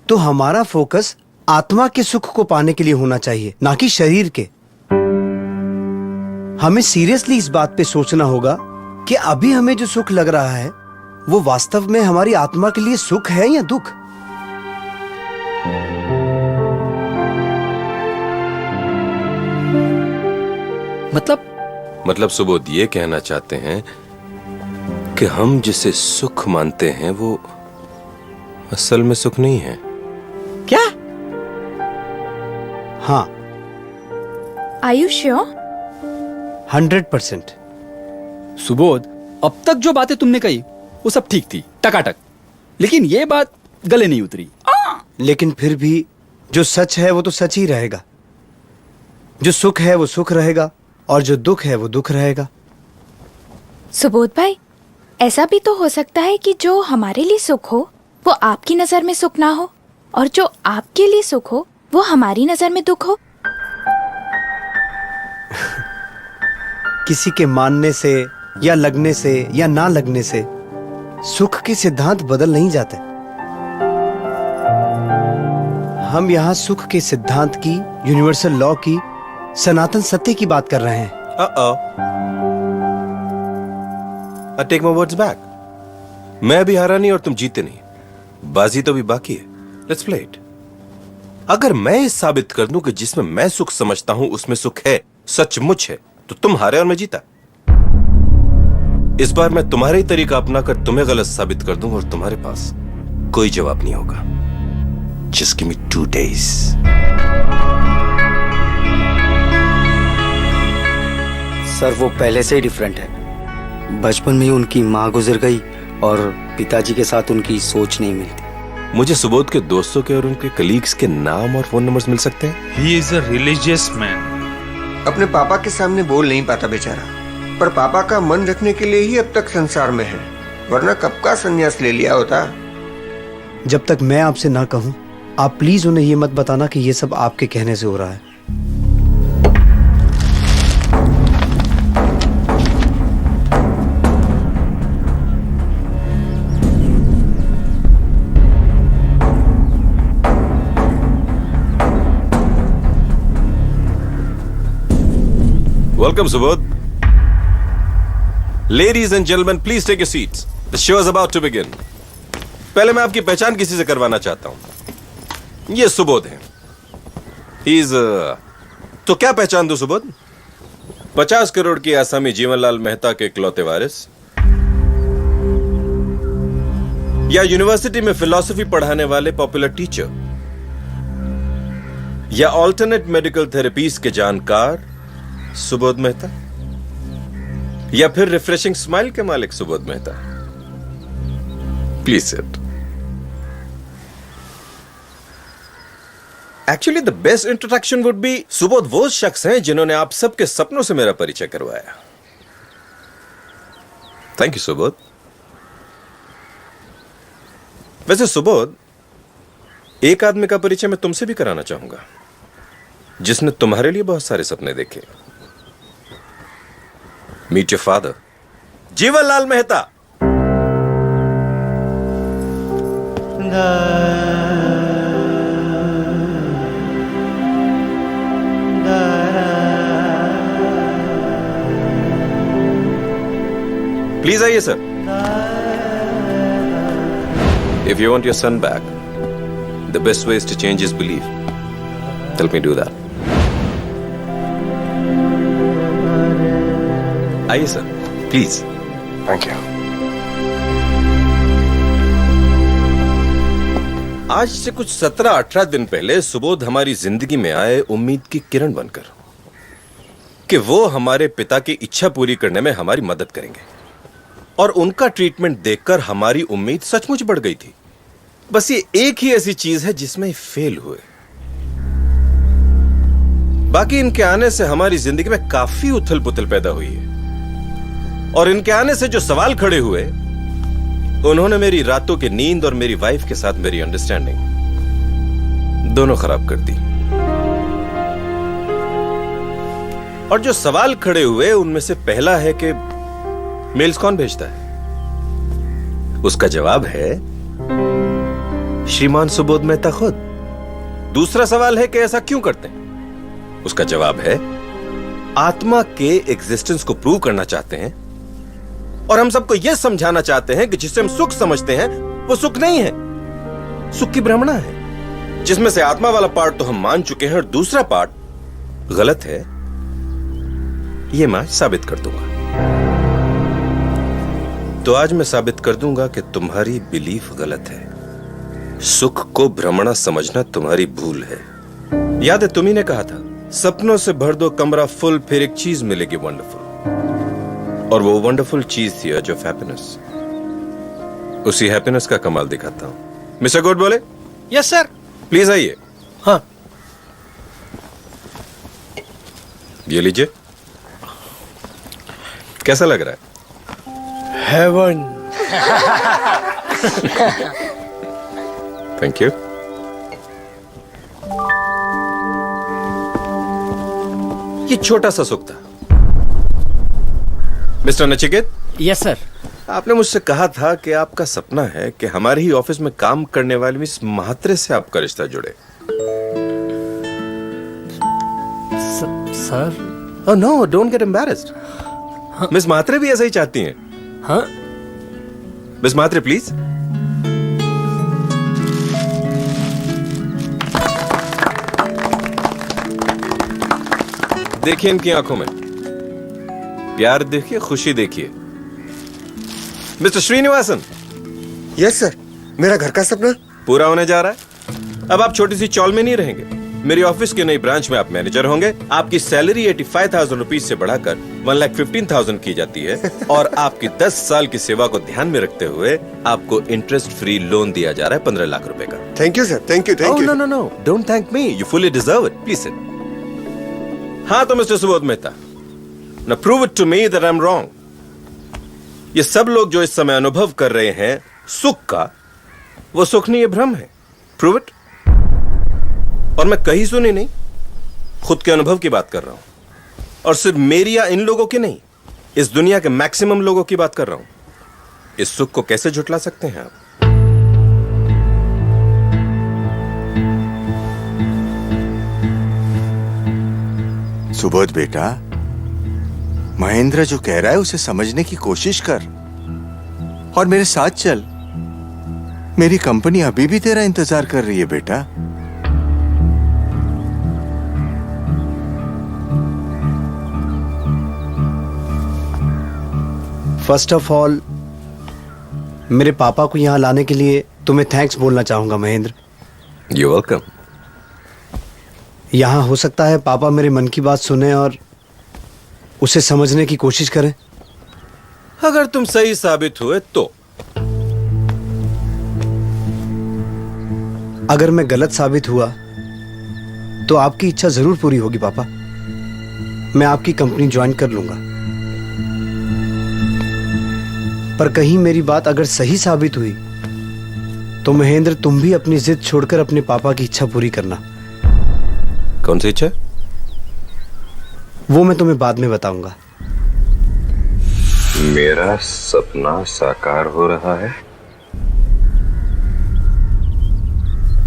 तो हमारा फोकस आत्मा के सुख को पाने के लिए होना चाहिए, ना कि शरीर के। हमें सीरियसली इस बात पे सोचना होगा कि अभी हमें जो सुख लग रहा है वो वास्तव में हमारी आत्मा के लिए सुख है या दुख। मतलब सुबोध ये कहना चाहते हैं कि हम जिसे सुख मानते हैं वो असल में सुख नहीं है। क्या? हाँ, Are you sure? 100%। सुबोध, अब तक जो बातें तुमने कही वो सब ठीक थी, टकाटक, लेकिन ये बात गले नहीं उतरी। लेकिन फिर भी जो सच है वो तो सच ही रहेगा। जो सुख है वो सुख रहेगा और जो दुख है वो दुख रहेगा। सुबोध भाई, ऐसा भी तो हो सकता है कि जो हमारे लिए सुख हो वो आपकी नजर में सुख ना हो, और जो आपके लिए सुख हो वो हमारी नजर में दुख हो। किसी के मानने से या लगने से या ना लगने से सुख के सिद्धांत बदल नहीं जाते। हम यहाँ सुख के सिद्धांत की, यूनिवर्सल लॉ की, सनातन सत्य की बात कर रहे हैं। I take my words back. मैं भी हारा नहीं और तुम जीते नहीं। बाजी तो भी बाकी है। Let's play it. अगर मैं ये साबित कर दूं कि जिसमें मैं सुख समझता हूं उसमें सुख है, सचमुच है, तो तुम हारे और मैं जीता। इस बार मैं तुम्हारा ही तरीका अपनाकर तुम्हें गलत साबित कर दूंगा और तुम्हारे पास कोई जवाब नहीं होगा। Just give me 2 days. Sir, वो पहले से ही डिफरेंट है। बचपन में ही उनकी माँ गुजर गई और पिताजी के साथ उनकी सोच नहीं मिलती। मुझे सुबोध के दोस्तों के और उनके कलीग्स के नाम और फोन नंबर्स मिल सकते हैं? He is a religious man. अपने पापा के सामने बोल नहीं पाता बेचारा, पर पापा का मन रखने के लिए ही अब तक संसार में है, वरना कब का संन्यास ले लिया होता। जब तक मैं आपसे ना कहूं, आप प्लीज उन्हें ये मत बताना कि ये सब आपके कहने से हो रहा है। Welcome, Subodh. Ladies and gentlemen, please take your seats. The show is about to begin. पहले मैं आपकी पहचान किसी से करवाना चाहता हूं। ये सुबोध है। He's तो क्या पहचान दो सुबोध? 50 करोड़ की आसामी जीवनलाल मेहता के इकलौते वारिस, या यूनिवर्सिटी में फिलॉसफी पढ़ाने वाले पॉपुलर टीचर, या ऑल्टरनेट मेडिकल थेरेपीज के जानकार सुबोध मेहता, या फिर रिफ्रेशिंग स्माइल के मालिक Subodh Mehta? Please sit. Actually the best introduction would be, Subodh वो शख्स हैं जिन्होंने आप सबके सपनों से मेरा परिचय करवाया। Thank you Subodh. वैसे सुबोध, एक आदमी का परिचय मैं तुमसे भी कराना चाहूंगा जिसने तुम्हारे लिए बहुत सारे सपने देखे। Meet your father, Jeevanlal Mehta. Please आइए sir. If you want your son back, the best way is to change his belief. Help me do that. आइए सर, प्लीज। Thank you. आज से कुछ 17-18 दिन पहले सुबोध हमारी जिंदगी में आए उम्मीद की किरण बनकर, कि वो हमारे पिता की इच्छा पूरी करने में हमारी मदद करेंगे। और उनका ट्रीटमेंट देखकर हमारी उम्मीद सचमुच बढ़ गई थी। बस ये एक ही ऐसी चीज है जिसमें फेल हुए। बाकी इनके आने से हमारी जिंदगी में काफी उथल पुथल पैदा हुई है, और इनके आने से जो सवाल खड़े हुए, उन्होंने मेरी रातों की नींद और मेरी वाइफ के साथ मेरी अंडरस्टैंडिंग दोनों खराब कर दी। और जो सवाल खड़े हुए उनमें से पहला है कि मेल्स कौन भेजता है? उसका जवाब है श्रीमान सुबोध मेहता खुद। दूसरा सवाल है कि ऐसा क्यों करते हैं? उसका जवाब है आत्मा के एग्जिस्टेंस को प्रूव करना चाहते हैं और हम सबको यह समझाना चाहते हैं कि जिसे हम सुख समझते हैं वो सुख नहीं है, सुख की भ्रमणा है, जिसमें से आत्मा वाला पार्ट तो हम मान चुके हैं और दूसरा पार्ट गलत है, यह मैं साबित कर दूंगा। तो आज मैं साबित कर दूंगा कि तुम्हारी बिलीफ गलत है। सुख को भ्रमणा समझना तुम्हारी भूल है। याद है तुम्ही ने कहा था सपनों से भर दो कमरा फुल, फिर एक चीज मिलेगी वंडरफुल, और वो वंडरफुल चीज थी अर्ज ऑफ हैप्पीनेस। उसी हैप्पीनेस का कमाल दिखाता हूं। मिस्टर गुड बोले। Yes sir. प्लीज आइए। हाँ। ये लीजिए। कैसा लग रहा है? हेवन। Thank you. ये छोटा सा सुख था। मिस्टर नचिकेत। Yes sir. आपने मुझसे कहा था कि आपका सपना है कि हमारे ही ऑफिस में काम करने वाली मिस महात्रे से आपका रिश्ता जुड़े। Sir. Oh no, don't get embarrassed. Miss Mhatre भी ऐसा ही चाहती हैं। हाँ। Miss Mhatre please. देखिए इनकी आंखों में प्यार देखिए, खुशी देखिए। मिस्टर श्रीनिवासन। यस सर, मेरा घर का सपना पूरा होने जा रहा है। अब आप छोटी सी चौल में नहीं रहेंगे। मेरी ऑफिस के नई ब्रांच में आप मैनेजर होंगे। आपकी सैलरी 85,000 रुपीज से बढ़ाकर 1,15,000 की जाती है और आपकी 10 साल की सेवा को ध्यान में रखते हुए आपको इंटरेस्ट फ्री लोन दिया जा रहा है 15 लाख रुपए का। Thank you sir, thank you, thank you. No no no, don't thank me, you fully deserve it. Please sit. हाँ तो mister Subodh Mehta, now prove it to me that I'm wrong. ये सब लोग जो इस समय अनुभव कर रहे हैं सुख का, वो सुख नहीं, ये भ्रम है। Prove it. और मैं कहीं सुनी नहीं, खुद के अनुभव की बात कर रहा हूं, और सिर्फ मेरी या इन लोगों की नहीं, इस दुनिया के मैक्सिमम लोगों की बात कर रहा हूं। इस सुख को कैसे झुठला सकते हैं आप? सुबोध बेटा, महेंद्र जो कह रहा है उसे समझने की कोशिश कर और मेरे साथ चल। मेरी कंपनी अभी भी तेरा इंतजार कर रही है बेटा। फर्स्ट ऑफ ऑल मेरे पापा को यहाँ लाने के लिए तुम्हें थैंक्स बोलना चाहूंगा महेंद्र। You're welcome. यहाँ हो सकता है पापा मेरे मन की बात सुने और उसे समझने की कोशिश करें। अगर तुम सही साबित हुए तो। अगर मैं गलत साबित हुआ तो आपकी इच्छा जरूर पूरी होगी पापा। मैं आपकी कंपनी ज्वाइन कर लूंगा। पर कहीं मेरी बात अगर सही साबित हुई तो महेंद्र तुम भी अपनी जिद छोड़कर अपने पापा की इच्छा पूरी करना। कौन सी इच्छा? वो मैं तुम्हें बाद में बताऊंगा। मेरा सपना साकार हो रहा है।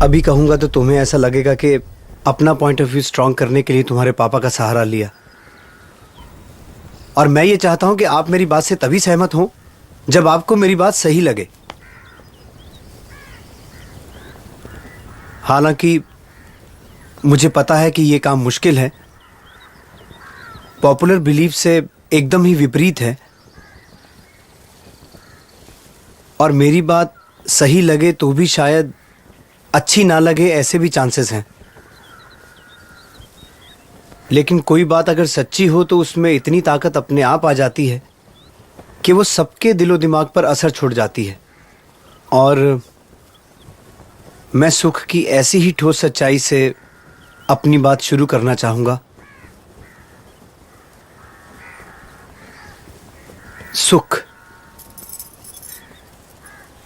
अभी कहूंगा तो तुम्हें ऐसा लगेगा कि अपना पॉइंट ऑफ व्यू स्ट्रांग करने के लिए तुम्हारे पापा का सहारा लिया, और मैं ये चाहता हूं कि आप मेरी बात से तभी सहमत हो जब आपको मेरी बात सही लगे। हालांकि मुझे पता है कि यह काम मुश्किल है, पॉपुलर बिलीफ से एकदम ही विपरीत है, और मेरी बात सही लगे तो भी शायद अच्छी ना लगे, ऐसे भी चांसेस हैं। लेकिन कोई बात अगर सच्ची हो तो उसमें इतनी ताकत अपने आप आ जाती है कि वो सबके दिलो दिमाग पर असर छोड़ जाती है। और मैं सुख की ऐसी ही ठोस सच्चाई से अपनी बात शुरू करना चाहूंगा। सुख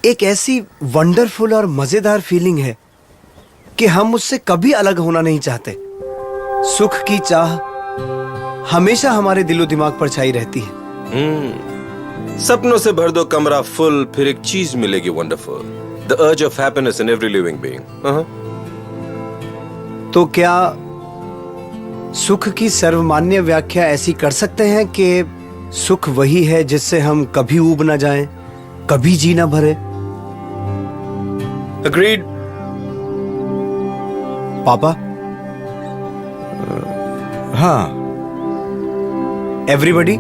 एक ऐसी वंडरफुल और मजेदार फीलिंग है कि हम उससे कभी अलग होना नहीं चाहते। सुख की चाह हमेशा हमारे दिलो दिमाग पर छाई रहती है। सपनों से भर दो कमरा फुल, फिर एक चीज मिलेगी wonderful. The urge of happiness in every living being. तो क्या सुख की सर्वमान्य व्याख्या ऐसी कर सकते हैं कि सुख वही है जिससे हम कभी ऊब ना जाएं, कभी जी ना भरे? Agreed. पापा, हाँ, एवरीबडी,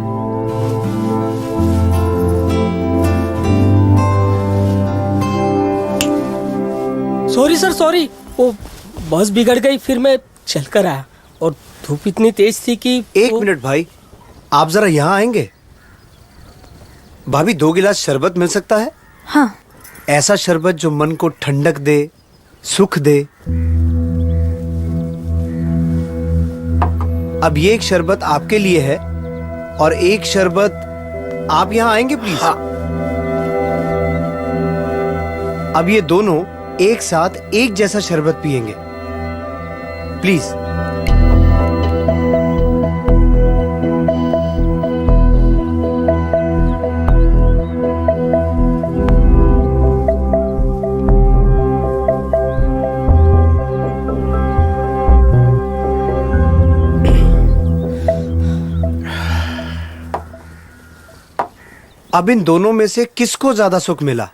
सॉरी सर सॉरी, वो बस बिगड़ गई, फिर मैं चल कर आया और धूप इतनी तेज थी कि एक मिनट भाई, आप जरा यहाँ आएंगे? भाभी 2 गिलास शरबत मिल सकता है? हाँ। ऐसा शरबत जो मन को ठंडक दे, सुख दे। अब ये एक शरबत आपके लिए है और एक शरबत आप यहाँ आएंगे प्लीज? हाँ। अब ये दोनों एक साथ एक जैसा शरबत पिएंगे प्लीज। अब इन दोनों में से किसको ज्यादा सुख मिला?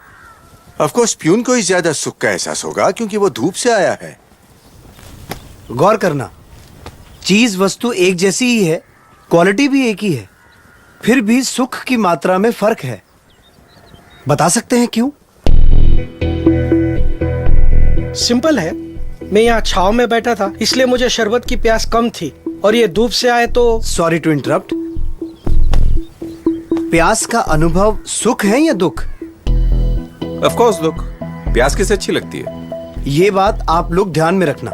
ऑफ कोर्स प्यून को ही ज्यादा सुख का एहसास होगा क्योंकि वो धूप से आया है। गौर करना, चीज वस्तु एक जैसी ही है, क्वालिटी भी एक ही है, फिर भी सुख की मात्रा में फर्क है। बता सकते हैं क्यों? सिंपल है, मैं यहाँ छाव में बैठा था इसलिए मुझे शरबत की प्यास कम थी, और ये धूप से आए तो। Sorry to interrupt. प्यास का अनुभव सुख है या दुख? Of course, दुख। प्यास किसे अच्छी लगती है? ये बात आप लोग ध्यान में रखना।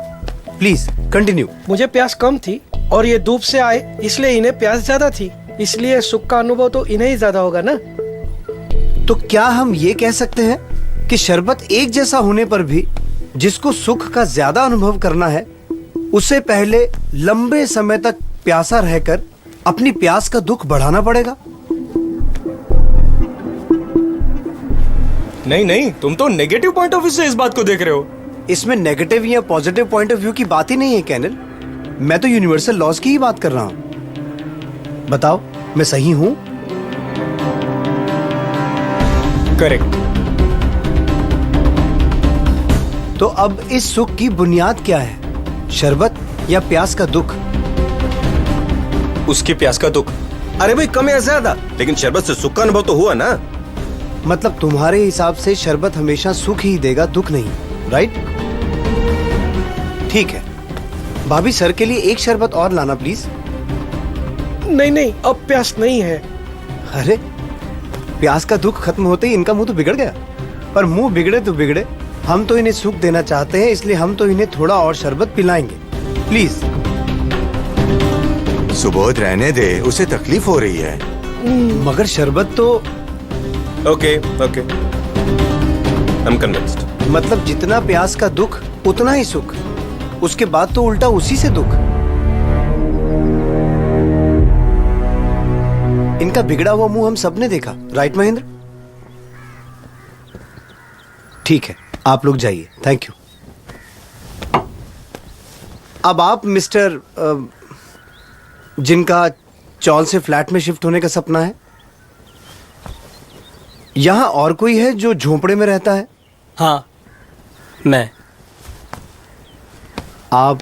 Please continue. मुझे प्यास कम थी और ये धूप से आए इसलिए इन्हें प्यास ज्यादा थी, इसलिए सुख का अनुभव तो इन्हें ही ज्यादा होगा ना। तो क्या हम ये कह सकते हैं कि शरबत एक जैसा होने पर भी जिसको सुख का ज्यादा अनुभव करना है, उसे पहले लंबे समय तक प्यासा रहकर अपनी प्यास का दुख बढ़ाना पड़ेगा? नहीं नहीं, तुम तो नेगेटिव पॉइंट ऑफ व्यू से इस बात को देख रहे हो। इसमें नेगेटिव या पॉजिटिव पॉइंट ऑफ व्यू की बात ही नहीं है कैनल। मैं तो यूनिवर्सल लॉज की ही बात कर रहा हूं। बताओ, मैं सही हूं? करेक्ट। तो अब इस सुख की बुनियाद क्या है? शरबत या प्यास का दुख? उसकी प्यास का दुख। अरे भाई कम या ज्यादा, लेकिन शरबत से सुख का अनुभव तो हुआ ना। मतलब तुम्हारे हिसाब से शरबत हमेशा सुख ही देगा, दुख नहीं, राइट? ठीक है, भाभी सर के लिए एक शरबत और लाना प्लीज। नहीं नहीं, अब प्यास नहीं है। अरे, प्यास का दुख खत्म होते ही इनका मुंह तो बिगड़ गया। पर मुंह बिगड़े तो बिगड़े, हम तो इन्हें सुख देना चाहते हैं, इसलिए हम तो इन्हें थोड़ा और शरबत पिलाएंगे प्लीज। सुबोध रहने दे, उसे तकलीफ हो रही है। मगर शरबत तो okay okay, I am convinced. मतलब जितना प्यास का दुख उतना ही सुख, उसके बाद तो उल्टा उसी से दुख। इनका बिगड़ा हुआ मुंह हम सबने देखा, राइट महेंद्र? ठीक है, आप लोग जाइए, थैंक यू। अब आप मिस्टर जिनका चौल से फ्लैट में शिफ्ट होने का सपना है, यहां और कोई है जो झोपड़े में रहता है? हाँ, मैं। आप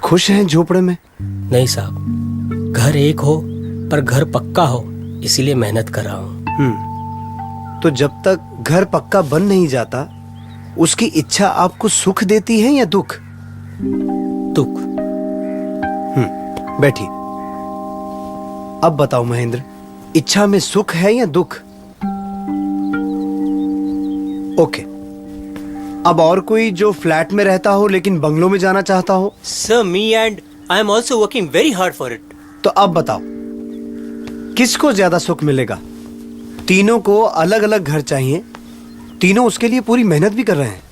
खुश हैं झोपड़े में? नहीं साहब, घर एक हो पर घर पक्का हो, इसीलिए मेहनत कर रहा हूँ। तो जब तक घर पक्का बन नहीं जाता, उसकी इच्छा आपको सुख देती है या दुख? दुख। बैठिए। अब बताओ महेंद्र, इच्छा में सुख है या दुख? ओके। अब और कोई जो फ्लैट में रहता हो लेकिन बंगलों में जाना चाहता हो? Sir, me and I am also working very hard for it. तो अब बताओ, किसको ज्यादा सुख मिलेगा? तीनों को अलग अलग घर चाहिए, तीनों उसके लिए पूरी मेहनत भी कर रहे हैं।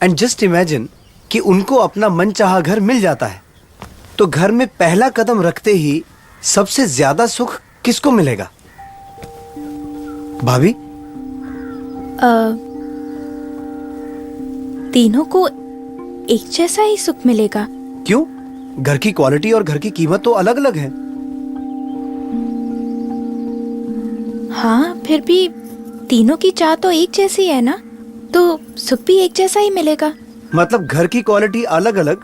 एंड जस्ट इमेजिन कि उनको अपना मनचाहा घर मिल जाता है, तो घर में पहला कदम रखते ही सबसे ज्यादा सुख किसको मिलेगा? भाभी, तीनों को एक जैसा ही सुख मिलेगा। क्यों? घर की क्वालिटी और घर की कीमत तो अलग अलग है। हाँ, फिर भी तीनों की चाह तो एक जैसी है ना, तो सुख भी एक जैसा ही मिलेगा। मतलब घर की क्वालिटी अलग अलग,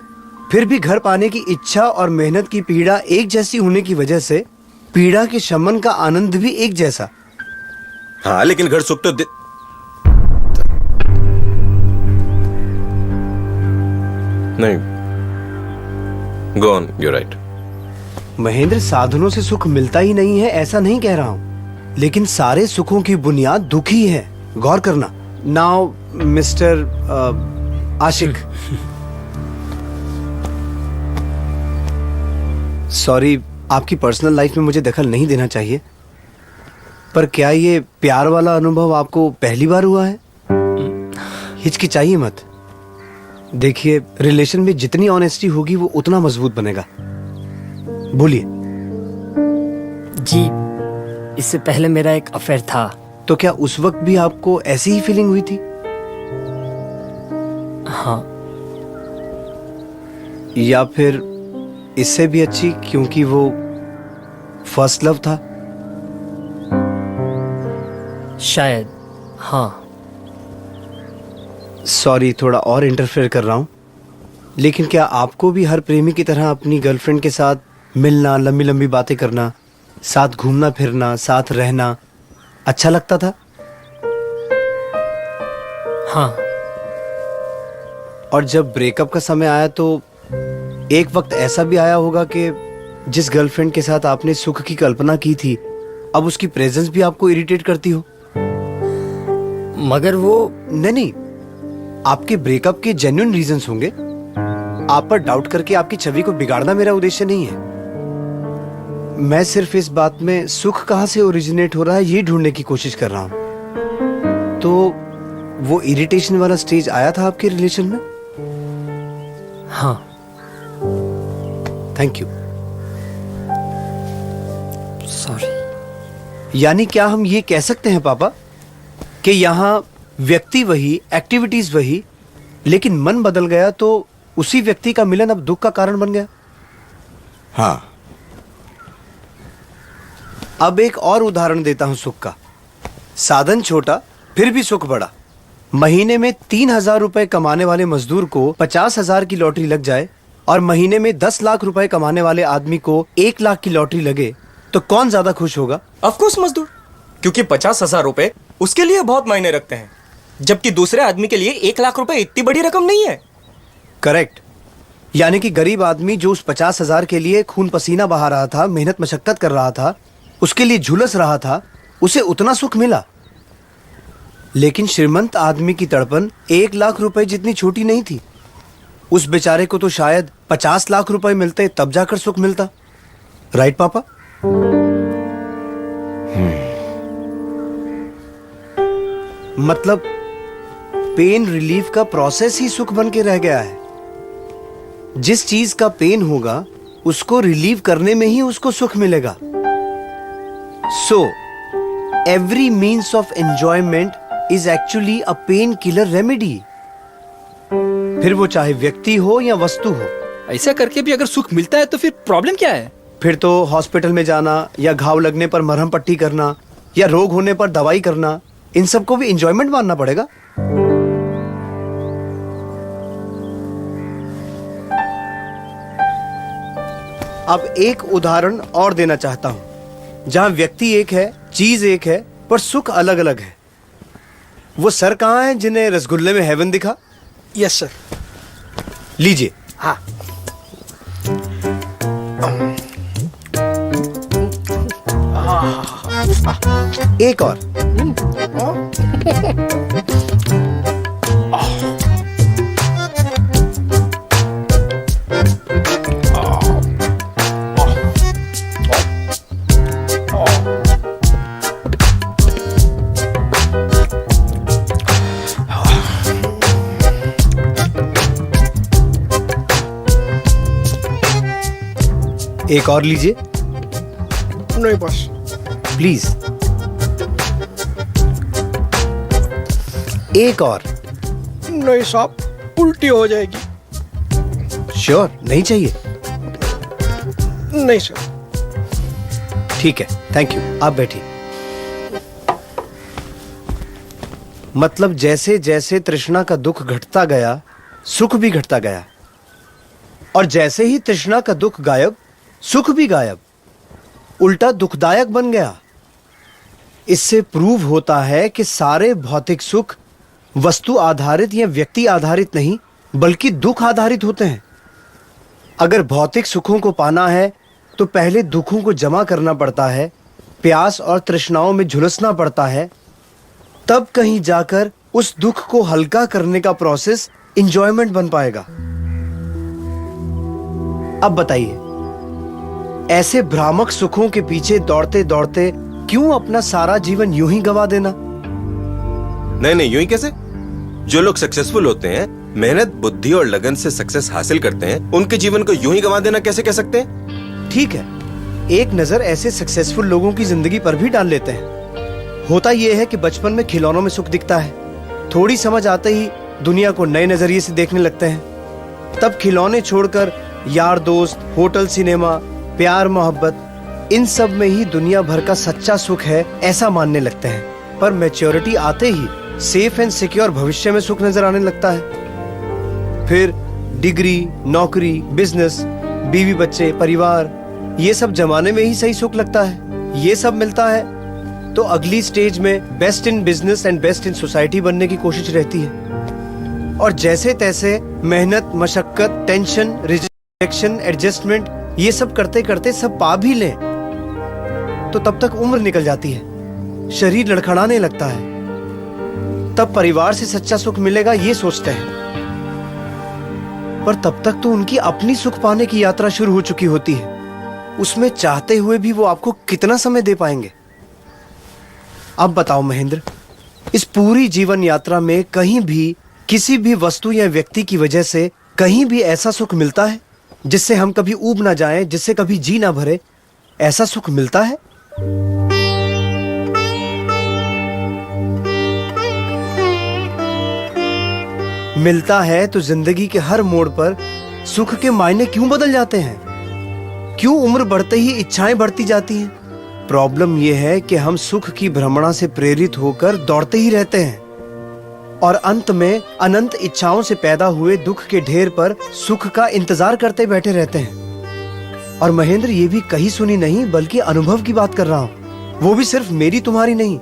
फिर भी घर पाने की इच्छा और मेहनत की पीड़ा एक जैसी होने की वजह से पीड़ा के शमन का आनंद भी एक जैसा। हाँ, लेकिन घर सुख तो नहीं। Go on, you right. Mahendra, साधनों से सुख मिलता ही नहीं है ऐसा नहीं कह रहा हूँ, लेकिन सारे सुखों की बुनियाद दुख ही है। गौर करना। नाउ मिस्टर आशिक, सॉरी, आपकी पर्सनल लाइफ में मुझे दखल नहीं देना चाहिए, पर क्या ये प्यार वाला अनुभव आपको पहली बार हुआ है? हिचकिचाइए मत। देखिए, रिलेशन में जितनी ऑनेस्टी होगी वो उतना मजबूत बनेगा। बोलिए। जी, इससे पहले मेरा एक अफेयर था। तो क्या उस वक्त भी आपको ऐसी ही फीलिंग हुई थी? हाँ। या फिर इससे भी अच्छी, क्योंकि वो फर्स्ट लव था? शायद, हाँ। सॉरी, थोड़ा और इंटरफेयर कर रहा हूं, लेकिन क्या आपको भी हर प्रेमी की तरह अपनी गर्लफ्रेंड के साथ मिलना, लंबी लंबी बातें करना, साथ घूमना फिरना, साथ रहना अच्छा लगता था? हाँ। और जब ब्रेकअप का समय आया तो एक वक्त ऐसा भी आया होगा कि जिस गर्लफ्रेंड के साथ आपने सुख की कल्पना की थी, अब उसकी प्रेजेंस भी आपको इरिटेट करती हो? मगर वो नहीं, आपके ब्रेकअप के जेन्युइन रीजंस होंगे। आप पर डाउट करके आपकी छवि को बिगाड़ना मेरा उद्देश्य नहीं है। मैं सिर्फ इस बात में सुख कहां से ओरिजिनेट हो रहा है ये ढूंढने की कोशिश कर रहा हूं। तो वो इरिटेशन वाला स्टेज आया था आपके रिलेशन में? हाँ। Thank you. सॉरी। यानी क्या हम ये कह सकते हैं पापा कि यहाँ व्यक्ति वही, एक्टिविटीज वही, लेकिन मन बदल गया तो उसी व्यक्ति का मिलन अब दुख का कारण बन गया? हाँ। अब एक और उदाहरण देता हूं सुख का। साधन छोटा फिर भी सुख बड़ा। महीने में 3,000 रुपए कमाने वाले मजदूर को 50,000 की लॉटरी लग जाए और महीने में 10 लाख रुपए कमाने वाले आदमी को 1 लाख की लॉटरी लगे, तो कौन ज्यादा खुश होगा? ऑफ कोर्स मजदूर, क्योंकि 50,000 रुपए उसके लिए बहुत मायने रखते हैं, जबकि दूसरे आदमी के लिए 1 लाख रुपए इतनी बड़ी रकम नहीं है। करेक्ट। यानी कि गरीब आदमी जो उस 50,000 के लिए खून पसीना बहा रहा था, मेहनत मशक्कत कर रहा था, उसके लिए झुलस रहा था, उसे उतना सुख मिला। लेकिन श्रीमंत आदमी की तड़पन 1 लाख रुपए जितनी छोटी नहीं थी। उस बेचारे को तो शायद 50 लाख रुपए मिलते तब जाकर सुख मिलता। राइट पापा? मतलब पेन रिलीफ का प्रोसेस ही सुख बन के रह गया है। जिस चीज का पेन होगा उसको रिलीव करने में ही उसको सुख मिलेगा। So every means of enjoyment is actually a pain killer remedy, फिर वो चाहे व्यक्ति हो या वस्तु हो। ऐसा करके भी अगर सुख मिलता है तो फिर प्रॉब्लम क्या है? फिर तो हॉस्पिटल में जाना, या घाव लगने पर मरहम पट्टी करना, या रोग होने पर दवाई करना, इन सबको भी एंजॉयमेंट मानना पड़ेगा। अब एक उदाहरण और देना चाहता हूं, जहां व्यक्ति एक है, चीज एक है, पर सुख अलग अलग है। वो सर कहां है जिन्हें रसगुल्ले में हेवन दिखा? Yes sir. लीजिए। हाँ। एक और। एक और लीजिए। नहीं बस। प्लीज। एक और। नहीं साहब, उल्टी हो जाएगी। श्योर नहीं चाहिए? नहीं सर। ठीक है, थैंक यू, आप बैठिए। मतलब जैसे जैसे तृष्णा का दुख घटता गया, सुख भी घटता गया, और जैसे ही तृष्णा का दुख गायब, सुख भी गायब, उल्टा दुखदायक बन गया। इससे प्रूव होता है कि सारे भौतिक सुख वस्तु आधारित या व्यक्ति आधारित नहीं, बल्कि दुख आधारित होते हैं। अगर भौतिक सुखों को पाना है तो पहले दुखों को जमा करना पड़ता है, प्यास और तृष्णाओं में झुलसना पड़ता है, तब कहीं जाकर उस दुख को हल्का करने का प्रोसेस एंजॉयमेंट बन पाएगा। अब बताइए, ऐसे भ्रामक सुखों के पीछे दौड़ते दौड़ते क्यों अपना सारा जीवन यूं ही गवा देना? नहीं, यूं ही कैसे? जो लोग सक्सेसफुल होते हैं, मेहनत, बुद्धि और लगन से सक्सेस हासिल करते हैं, उनके जीवन को यूं ही गवा देना कैसे कह सकते हैं? ठीक है, एक नजर ऐसे सक्सेसफुल लोगों की जिंदगी पर भी डाल लेते हैं। होता यह है कि बचपन में खिलौनों में सुख दिखता है, थोड़ी समझ आते ही दुनिया को नए नजरिए से देखने लगते हैं। तब खिलौने छोड़कर यार दोस्त, होटल, सिनेमा, प्यार, मोहब्बत, इन सब में ही दुनिया भर का सच्चा सुख है ऐसा मानने लगते हैं। पर मैच्योरिटी आते ही सेफ एंड सिक्योर भविष्य में सुख नजर आने लगता है। फिर डिग्री, नौकरी, बिजनेस, बीवी बच्चे, परिवार, ये सब जमाने में ही सही सुख लगता है। ये सब मिलता है तो अगली स्टेज में best in business and best in society बनने की कोशिश रहती है। और जैसे तैसे मेहनत, मशक्कत, टेंशन, रिजेक्शन, एडजस्टमेंट, ये सब करते करते सब पा भी लें तो तब तक उम्र निकल जाती है, शरीर लड़खड़ाने लगता है। तब परिवार से सच्चा सुख मिलेगा ये सोचते हैं, पर तब तक तो उनकी अपनी सुख पाने की यात्रा शुरू हो चुकी होती है। उसमें चाहते हुए भी वो आपको कितना समय दे पाएंगे? अब बताओ महेंद्र, इस पूरी जीवन यात्रा में कहीं भी किसी भी वस्तु या व्यक्ति की वजह से कहीं भी ऐसा सुख मिलता है जिससे हम कभी ऊब ना जाएं, जिससे कभी जी ना भरे? ऐसा सुख मिलता है? मिलता है तो जिंदगी के हर मोड़ पर सुख के मायने क्यों बदल जाते हैं? क्यों उम्र बढ़ते ही इच्छाएं बढ़ती जाती हैं? प्रॉब्लम यह है कि हम सुख की भ्रमणा से प्रेरित होकर दौड़ते ही रहते हैं और अंत में अनंत इच्छाओं से पैदा हुए दुख के ढेर पर सुख का इंतजार करते बैठे रहते हैं। और महेंद्र, ये भी कही सुनी नहीं बल्कि अनुभव की बात कर रहा हूँ। वो भी सिर्फ मेरी तुम्हारी नहीं,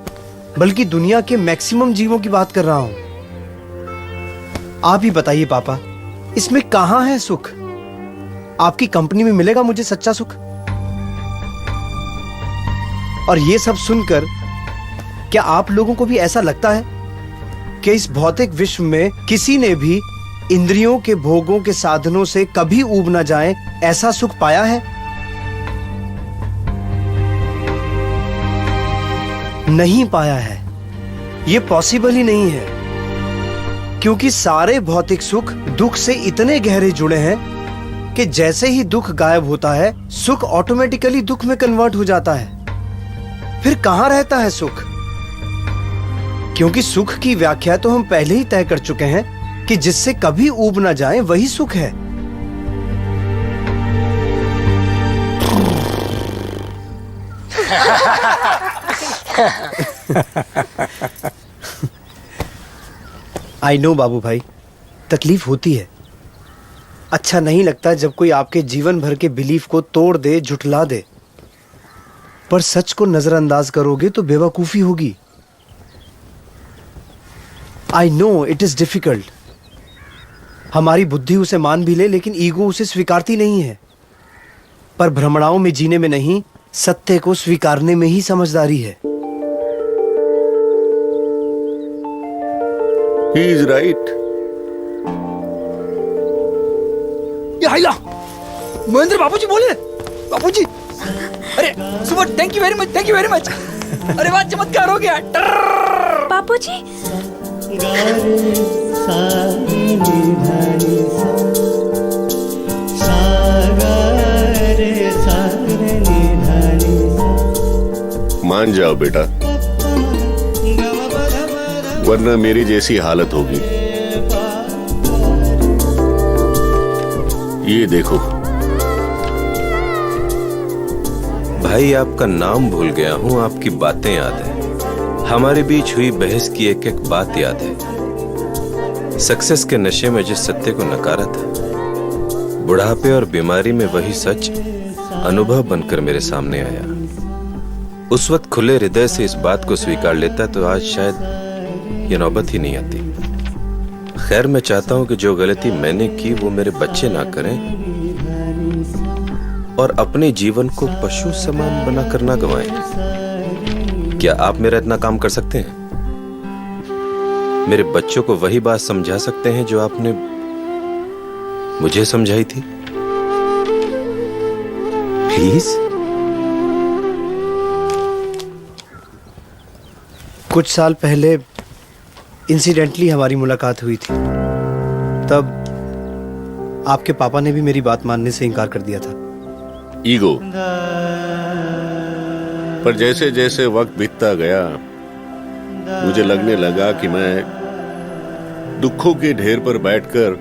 बल्कि दुनिया के मैक्सिमम जीवों की बात कर रहा हूँ। आप ही बताइए पापा, इसमें कहाँ है सुख? आपकी कंपनी में मिलेगा मुझे सच्चा सुख? और ये सब सुनकर क्या आप लोगों को भी ऐसा लगता है कि इस भौतिक विश्व में किसी ने भी इंद्रियों के भोगों के साधनों से कभी ऊब न जाए ऐसा सुख पाया है? नहीं पाया है। ये पॉसिबल ही नहीं है, क्योंकि सारे भौतिक सुख दुख से इतने गहरे जुड़े हैं कि जैसे ही दुख गायब होता है, सुख ऑटोमेटिकली दुख में कन्वर्ट हो जाता है। फिर कहां रहता है सुख? क्योंकि सुख की व्याख्या तो हम पहले ही तय कर चुके हैं कि जिससे कभी ऊब ना जाए वही सुख है। आई नो बाबू भाई, तकलीफ होती है। अच्छा नहीं लगता जब कोई आपके जीवन भर के बिलीफ को तोड़ दे, झुठला दे। पर सच को नजरअंदाज करोगे तो बेवकूफी होगी। I know it is difficult. हमारी बुद्धि उसे मान भी ले, लेकिन ईगो उसे स्वीकारती नहीं है। पर भ्रमणाओं में जीने में नहीं, सत्य को स्वीकारने में ही समझदारी है। He is right. ये महेंद्र बाबूजी बोले। बाबूजी, अरे सुबह, thank you very much, thank you very much. अरे वाह, चमत्कार हो गया। बापूजी, मान जाओ बेटा, वरना मेरी जैसी हालत होगी। ये देखो भाई, आपका नाम भूल गया हूं, आपकी बातें याद है, हमारे बीच हुई बहस की एक एक बात याद है। सक्सेस के नशे में जिस सत्य को नकारा था, बुढ़ापे और बीमारी में वही सच अनुभव बनकर मेरे सामने आया। उस वक्त खुले हृदय से इस बात को स्वीकार लेता तो आज शायद ये नौबत ही नहीं आती। खैर, मैं चाहता हूं कि जो गलती मैंने की वो मेरे बच्चे ना करें और अपने जीवन को पशु समान बनाकर ना गंवाएं। क्या आप मेरा इतना काम कर सकते हैं? मेरे बच्चों को वही बात समझा सकते हैं जो आपने मुझे समझाई थी? प्लीज। कुछ साल पहले इंसिडेंटली हमारी मुलाकात हुई थी। तब आपके पापा ने भी मेरी बात मानने से इनकार कर दिया था। ईगो। पर जैसे जैसे वक्त बीतता गया, मुझे लगने लगा कि मैं दुखों के ढेर पर बैठकर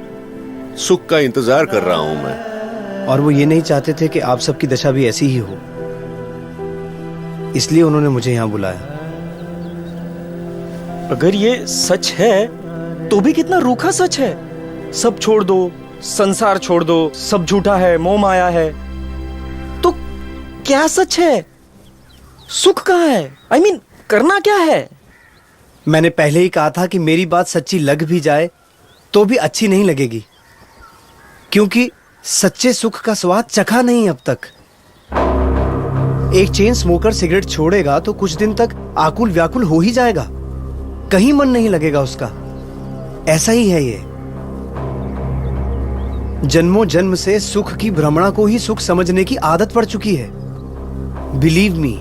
सुख का इंतजार कर रहा हूं मैं। और वो ये नहीं चाहते थे कि आप सबकी दशा भी ऐसी ही हो, इसलिए उन्होंने मुझे यहां बुलाया। अगर ये सच है तो भी कितना रूखा सच है। सब छोड़ दो, संसार छोड़ दो, सब झूठा है, मोह माया है। तो क्या सच है? सुख कहाँ है? I mean, करना क्या है? मैंने पहले ही कहा था कि मेरी बात सच्ची लग भी जाए तो भी अच्छी नहीं लगेगी, क्योंकि सच्चे सुख का स्वाद चखा नहीं अब तक। एक चेन स्मोकर सिगरेट छोड़ेगा तो कुछ दिन तक आकुल व्याकुल हो ही जाएगा, कहीं मन नहीं लगेगा उसका। ऐसा ही है ये। जन्मों जन्म से सुख की भ्रमणा को ही सुख समझने की आदत पड़ चुकी है। बिलीव मी,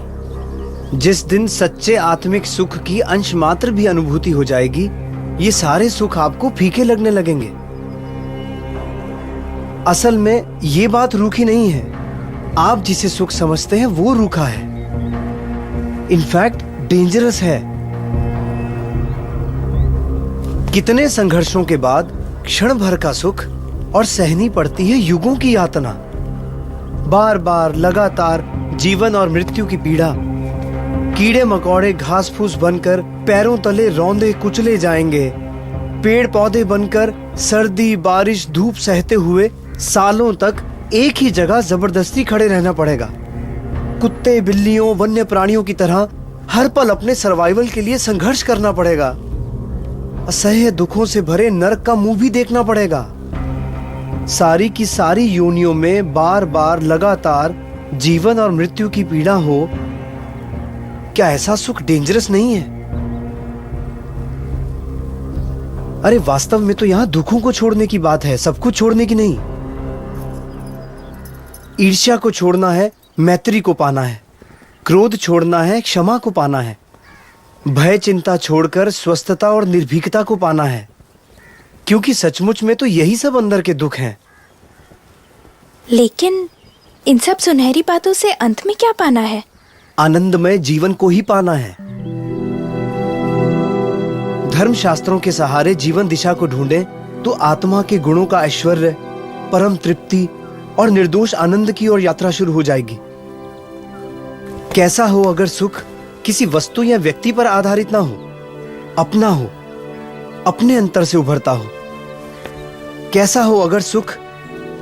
जिस दिन सच्चे आत्मिक सुख की अंश मात्र भी अनुभूति हो जाएगी, ये सारे सुख आपको फीके लगने लगेंगे। असल में ये बात रूखी नहीं है, आप जिसे सुख समझते हैं वो रूखा है, इनफैक्ट डेंजरस है। कितने संघर्षों के बाद क्षण भर का सुख और सहनी पड़ती है युगों की यातना। बार बार लगातार जीवन और मृत्यु की पीड़ा, कीड़े मकोड़े घास फूस बनकर पैरों तले रौंदे कुचले जाएंगे। पेड़ पौधे बनकर सर्दी बारिश धूप सहते हुए सालों तक एक ही जगह जबरदस्ती खड़े रहना पड़ेगा। कुत्ते बिल्लियों वन्य प्राणियों की तरह हर पल अपने सर्वाइवल के लिए संघर्ष करना पड़ेगा। असह्य दुखों से भरे नरक का मुंह भी देखना पड़ेगा। सारी की सारी योनियों में बार बार लगातार जीवन और मृत्यु की पीड़ा हो, क्या ऐसा सुख डेंजरस नहीं है? अरे वास्तव में तो यहां दुखों को छोड़ने की बात है, सब कुछ छोड़ने की नहीं। ईर्ष्या को छोड़ना है, मैत्री को पाना है। क्रोध छोड़ना है, क्षमा को पाना है। भय चिंता छोड़कर स्वस्थता और निर्भीकता को पाना है, क्योंकि सचमुच में तो यही सब अंदर के दुख हैं। लेकिन इन सब सुनहरी बातों से अंत में क्या पाना है? आनंदमय जीवन को ही पाना है। धर्म शास्त्रों के सहारे जीवन दिशा को ढूंढें तो आत्मा के गुणों का ऐश्वर्य, परम तृप्ति और निर्दोष आनंद की ओर यात्रा शुरू हो जाएगी। कैसा हो अगर सुख किसी वस्तु या व्यक्ति पर आधारित ना हो, अपना हो, अपने अंतर से उभरता हो। कैसा हो अगर सुख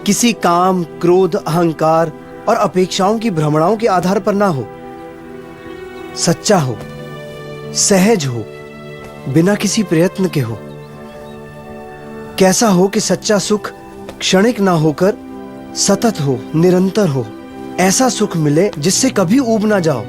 किसी काम, क्रोध, अहंकार और अपेक्षाओं की भ्रमणाओं के आधार पर ना हो। सच्चा हो, सहज हो, बिना किसी प्रयत्न के हो। कैसा हो कि सच्चा सुख क्षणिक ना होकर सतत हो, निरंतर हो। ऐसा सुख मिले जिससे कभी ऊब ना जाओ।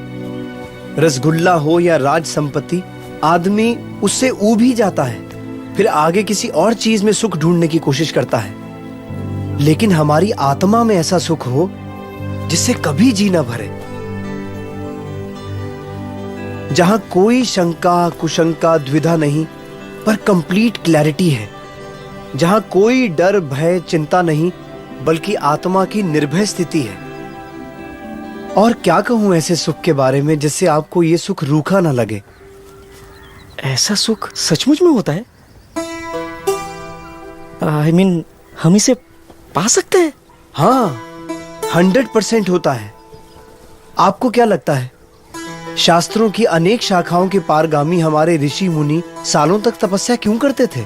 रसगुल्ला हो या राज संपत्ति, आदमी उससे ऊब ही जाता है, फिर आगे किसी और चीज में सुख ढूंढने की कोशिश करता है। लेकिन हमारी आत्मा में ऐसा सुख हो जिससे कभी जी ना भरे, जहां कोई शंका कुशंका द्विधा नहीं, पर कंप्लीट क्लैरिटी है। जहां कोई डर भय चिंता नहीं, बल्कि आत्मा की निर्भय स्थिति है। और क्या कहूं ऐसे सुख के बारे में जिससे आपको ये सुख रूखा ना लगे। ऐसा सुख सचमुच में होता है? I mean, हम इसे पा सकते हैं? हाँ, 100% होता है। आपको क्या लगता है शास्त्रों की अनेक शाखाओं के पारगामी हमारे ऋषि मुनि सालों तक तपस्या क्यों करते थे?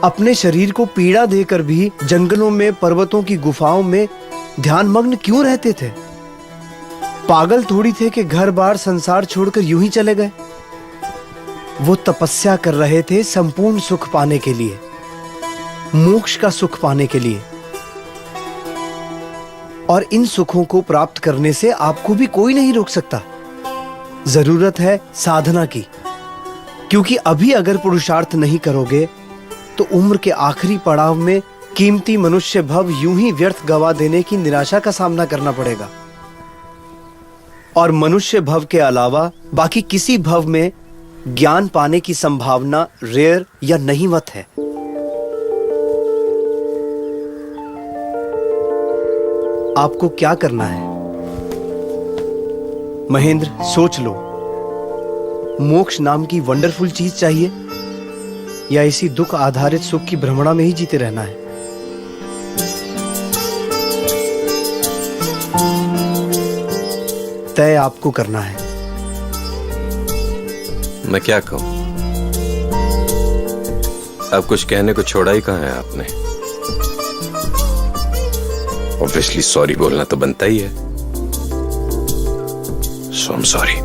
अपने शरीर को पीड़ा देकर भी जंगलों में, पर्वतों की गुफाओं में ध्यानमग्न क्यों रहते थे? पागल थोड़ी थे कि घर बार संसार छोड़कर यूं ही चले गए। वो तपस्या कर रहे थे संपूर्ण सुख पाने के लिए, मोक्ष का सुख पाने के लिए। और इन सुखों को प्राप्त करने से आपको भी कोई नहीं रोक सकता। जरूरत है साधना की, क्योंकि अभी अगर पुरुषार्थ नहीं करोगे तो उम्र के आखिरी पड़ाव में कीमती मनुष्य भव यूं ही व्यर्थ गवा देने की निराशा का सामना करना पड़ेगा। और मनुष्य भव के अलावा बाकी किसी भव में ज्ञान पाने की संभावना रेयर या नहीवत है। आपको क्या करना है महेंद्र, सोच लो। मोक्ष नाम की वंडरफुल चीज चाहिए या इसी दुख आधारित सुख की भ्रमणा में ही जीते रहना है? तय आपको करना है। मैं क्या कहूं? अब कुछ कहने को छोड़ा ही कहां है आपने। ऑब्वियसली सॉरी बोलना तो बनता ही है। सो आई एम सॉरी।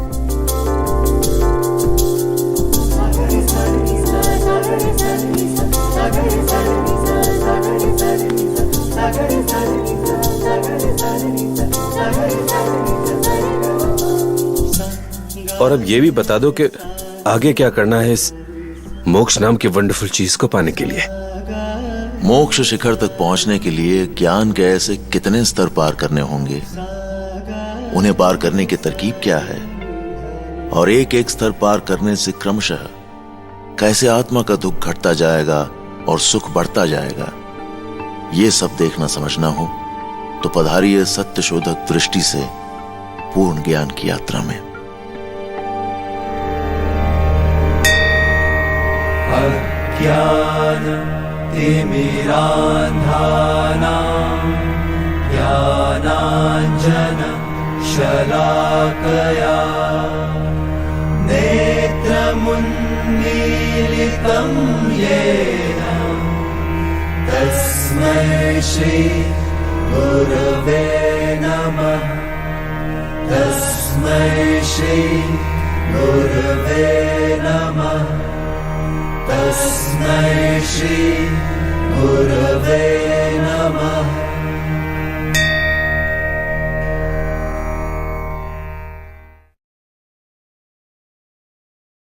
और अब ये भी बता दो कि आगे क्या करना है इस मोक्ष नाम की वंडरफुल चीज को पाने के लिए। मोक्ष शिखर तक पहुंचने के लिए ज्ञान के ऐसे कितने स्तर पार करने होंगे, उन्हें पार करने की तरकीब क्या है, और एक एक स्तर पार करने से क्रमशः कैसे आत्मा का दुख घटता जाएगा और सुख बढ़ता जाएगा, ये सब देखना समझना हो तो पधारिए सत्य शोधक दृष्टि से पूर्ण ज्ञान की यात्रा में। ज्ञानाञ्जन शलाकया नेत्रमुन्मीलितं येन तस्मै श्री गुरवे नमः। तस्मै श्री गुरवे नमः। तस्मै श्री गुरवे